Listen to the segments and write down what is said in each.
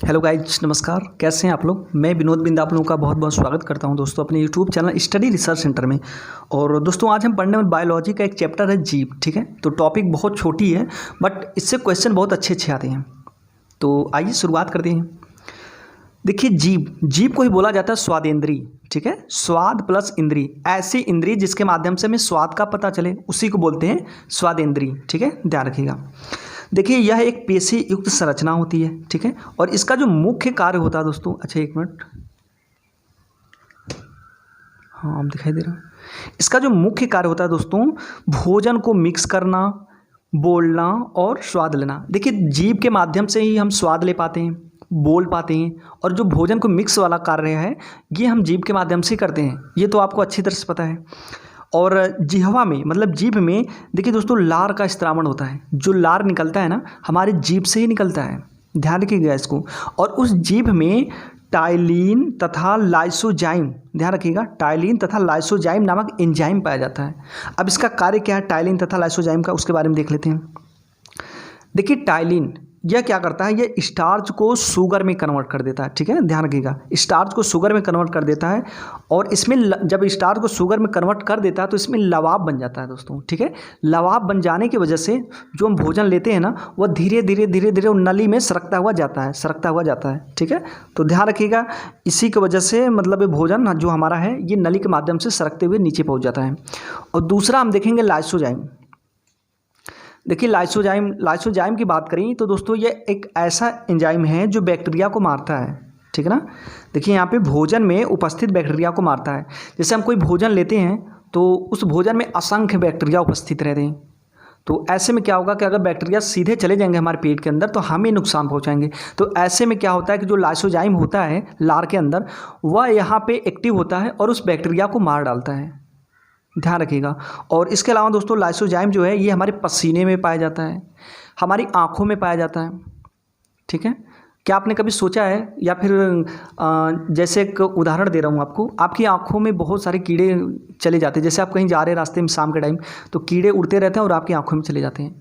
Hello guys, नमस्कार। कैसे हैं आप लोग। मैं विनोद बिंद आप लोगों का बहुत बहुत स्वागत करता हूं दोस्तों अपने YouTube channel study research centre में। और दोस्तों आज हम पढ़ने वाले बायोलॉजी का एक चैप्टर है जीव। ठीक है, तो टॉपिक बहुत छोटी है बट इससे क्वेश्चन बहुत अच्छे अच्छे आते हैं। तो आइए शुरुआत करते हैं। देखिए जीव को ही बोला जाता है स्वादेंद्री। ठीक है, स्वाद प्लस इंद्री, ऐसी इंद्री जिसके माध्यम से हमें स्वाद का पता चले उसी को बोलते हैं स्वादेंद्री। ठीक है, ध्यान रखिएगा। देखिए यह एक पेशी युक्त संरचना होती है। ठीक है, और इसका जो मुख्य कार्य होता है दोस्तों, अच्छा एक मिनट, हाँ अब दिखाई दे रहा है। इसका जो मुख्य कार्य होता है दोस्तों, भोजन को मिक्स करना, बोलना और स्वाद लेना। देखिए जीभ के माध्यम से ही हम स्वाद ले पाते हैं, बोल पाते हैं, और जो भोजन को मिक्स वाला कार्य है ये हम जीभ के माध्यम से करते हैं। ये तो आपको अच्छी तरह से पता है। और जिह्वा में मतलब जीभ में देखिए दोस्तों लार का स्त्रावण होता है। जो लार निकलता है ना हमारे जीभ से ही निकलता है, ध्यान रखिएगा इसको। और उस जीभ में टाइलिन तथा लाइसोजाइम, ध्यान रखिएगा, टाइलिन तथा लाइसोजाइम नामक एंजाइम पाया जाता है। अब इसका कार्य क्या है टाइलिन तथा लाइसोजाइम का, उसके बारे में देख लेते हैं। देखिए टाइलिन यह क्या करता है, यह स्टार्च को शुगर में कन्वर्ट कर देता है। ठीक है, ध्यान रखिएगा, स्टार्च को शुगर में कन्वर्ट कर देता है। और इसमें जब स्टार्च को शुगर में कन्वर्ट कर देता है तो इसमें लवाब बन जाता है दोस्तों। ठीक है, लवाब बन जाने की वजह से जो हम भोजन लेते हैं ना वह धीरे धीरे नली में सरकता हुआ जाता है। ठीक है, तो ध्यान रखिएगा, इसी की वजह से मतलब ये भोजन जो हमारा है ये नली के माध्यम से सरकते हुए नीचे पहुँच जाता है। और दूसरा हम देखेंगे लाइसोजाइम। देखिए लाइसोजाइम की बात करें तो दोस्तों ये एक ऐसा एंजाइम है जो बैक्टीरिया को मारता है। ठीक है ना, देखिए यहाँ पे भोजन में उपस्थित बैक्टीरिया को मारता है। जैसे हम कोई भोजन लेते हैं तो उस भोजन में असंख्य बैक्टीरिया उपस्थित रहते हैं। तो ऐसे में क्या होगा कि अगर बैक्टीरिया सीधे चले जाएंगे हमारे पेट के अंदर तो हमें नुकसान पहुँचाएंगे। तो ऐसे में क्या होता है कि जो लाइसोजाइम होता है लार के अंदर वह यहाँ पर एक्टिव होता है और उस बैक्टीरिया को मार डालता है, ध्यान रखिएगा। और इसके अलावा दोस्तों लाइसोजाइम जो है ये हमारे पसीने में पाया जाता है, हमारी आँखों में पाया जाता है। ठीक है, क्या आपने कभी सोचा है या फिर जैसे एक उदाहरण दे रहा हूँ आपको, आपकी आँखों में बहुत सारे कीड़े चले जाते हैं। जैसे आप कहीं जा रहे हैं रास्ते में शाम के टाइम तो कीड़े उड़ते रहते हैं और आपकी आँखों में चले जाते हैं।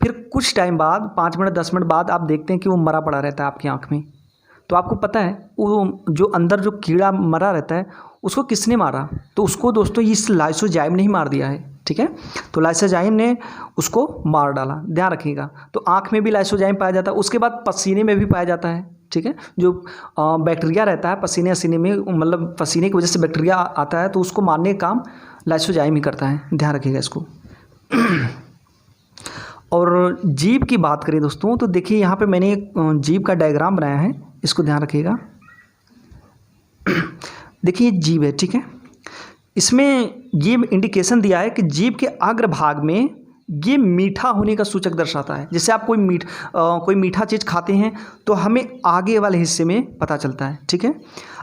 फिर कुछ टाइम बाद 5 मिनट 10 मिनट बाद आप देखते हैं कि वो मरा पड़ा रहता है आपकी आँख में। तो आपको पता है वो जो अंदर जो कीड़ा मरा रहता है उसको किसने मारा, तो उसको दोस्तों इस लाइसोजाइम ने ही मार दिया है। ठीक है, तो लाइसोजाइम ने उसको मार डाला, ध्यान रखिएगा। तो आँख में भी लाइसोजाइम पाया जाता है, उसके बाद पसीने में भी पाया जाता है। ठीक है, जो बैक्टीरिया रहता है पसीने में, मतलब पसीने की वजह से बैक्टीरिया आता है तो उसको मारने का काम लाइसोजाइम ही करता है, ध्यान रखिएगा इसको। और जीभ की बात करें दोस्तों तो देखिए यहाँ पे मैंने एक जीभ का डायग्राम बनाया है, इसको ध्यान रखिएगा। देखिए ये जीभ है। ठीक है, इसमें ये इंडिकेशन दिया है कि जीभ के अग्रभाग में ये मीठा होने का सूचक दर्शाता है। जैसे आप कोई मीठा चीज़ खाते हैं तो हमें आगे वाले हिस्से में पता चलता है। ठीक है,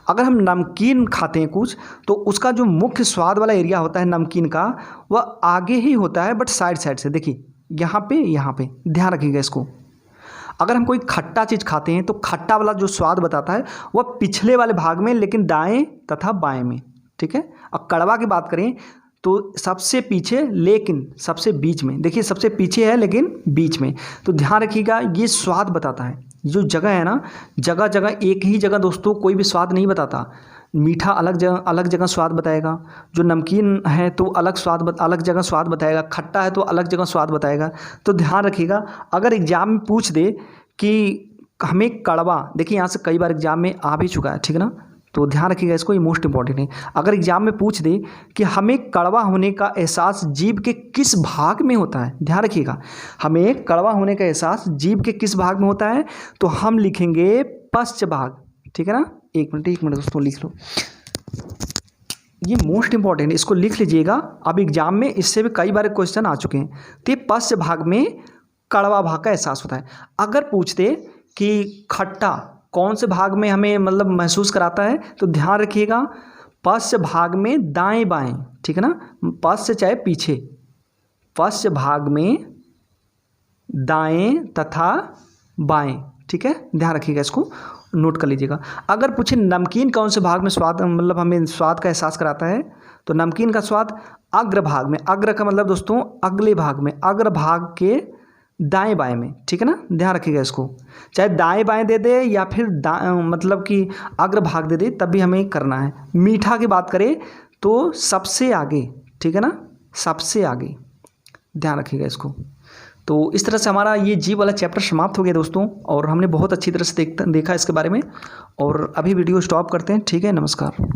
अगर हम नमकीन खाते हैं कुछ तो उसका जो मुख्य स्वाद वाला एरिया होता है नमकीन का वह आगे ही होता है बट साइड से। देखिए यहाँ पे ध्यान रखिएगा इसको। अगर हम कोई खट्टा चीज़ खाते हैं तो खट्टा वाला जो स्वाद बताता है वह पिछले वाले भाग में लेकिन दाएं तथा बाएं में। ठीक है, अब कड़वा की बात करें तो सबसे पीछे लेकिन सबसे बीच में। देखिए सबसे पीछे है लेकिन बीच में। तो ध्यान रखिएगा ये स्वाद बताता है। जो जगह है ना, जगह जगह एक ही जगह दोस्तों कोई भी स्वाद नहीं बताता। मीठा अलग जगह स्वाद बताएगा, जो नमकीन है तो अलग जगह स्वाद बताएगा, खट्टा है तो अलग जगह स्वाद बताएगा। तो ध्यान रखिएगा, अगर एग्जाम में पूछ दे कि हमें कड़वा, देखिए यहाँ से कई बार एग्जाम में आ भी चुका है। ठीक है ना, तो ध्यान रखिएगा इसको, ये मोस्ट इंपॉर्टेंट है। अगर एग्जाम में पूछ दे कि हमें कड़वा होने का एहसास जीभ के किस भाग में होता है, ध्यान रखिएगा, हमें कड़वा होने का एहसास जीभ के किस भाग में होता है, तो हम लिखेंगे पश्च भाग। ठीक है ना, एक मिनट दोस्तों लिख लो, ये मोस्ट इंपॉर्टेंट है, इसको लिख लीजिएगा। अब एग्जाम में इससे भी कई बार क्वेश्चन आ चुके हैं। तो ये पश्च भाग में कड़वा भाग का एहसास होता है। अगर पूछते कि खट्टा कौन से भाग में हमें मतलब महसूस कराता है तो ध्यान रखिएगा पश्च भाग में दाएं बाएं। ठीक है ना, पश्च चाहे पीछे, पश्च भाग में दाएं तथा बाएं। ठीक है, ध्यान रखिएगा, इसको नोट कर लीजिएगा। अगर पूछे नमकीन कौन से भाग में स्वाद मतलब हमें स्वाद का एहसास कराता है तो नमकीन का स्वाद अग्र भाग में, अग्र का मतलब दोस्तों अगले भाग में, अग्र भाग के दाएं बाएं में, ठीक है ना, ध्यान रखिएगा इसको। चाहे दाएं बाएं दे दे या फिर मतलब कि अग्रभाग दे दे, तब भी हमें करना है। मीठा की बात करें तो सबसे आगे, ठीक है ना, सबसे आगे, ध्यान रखिएगा इसको। तो इस तरह से हमारा ये जीव वाला चैप्टर समाप्त हो गया दोस्तों, और हमने बहुत अच्छी तरह से देखा इसके बारे में। और अभी वीडियो स्टॉप करते हैं, ठीक है, नमस्कार।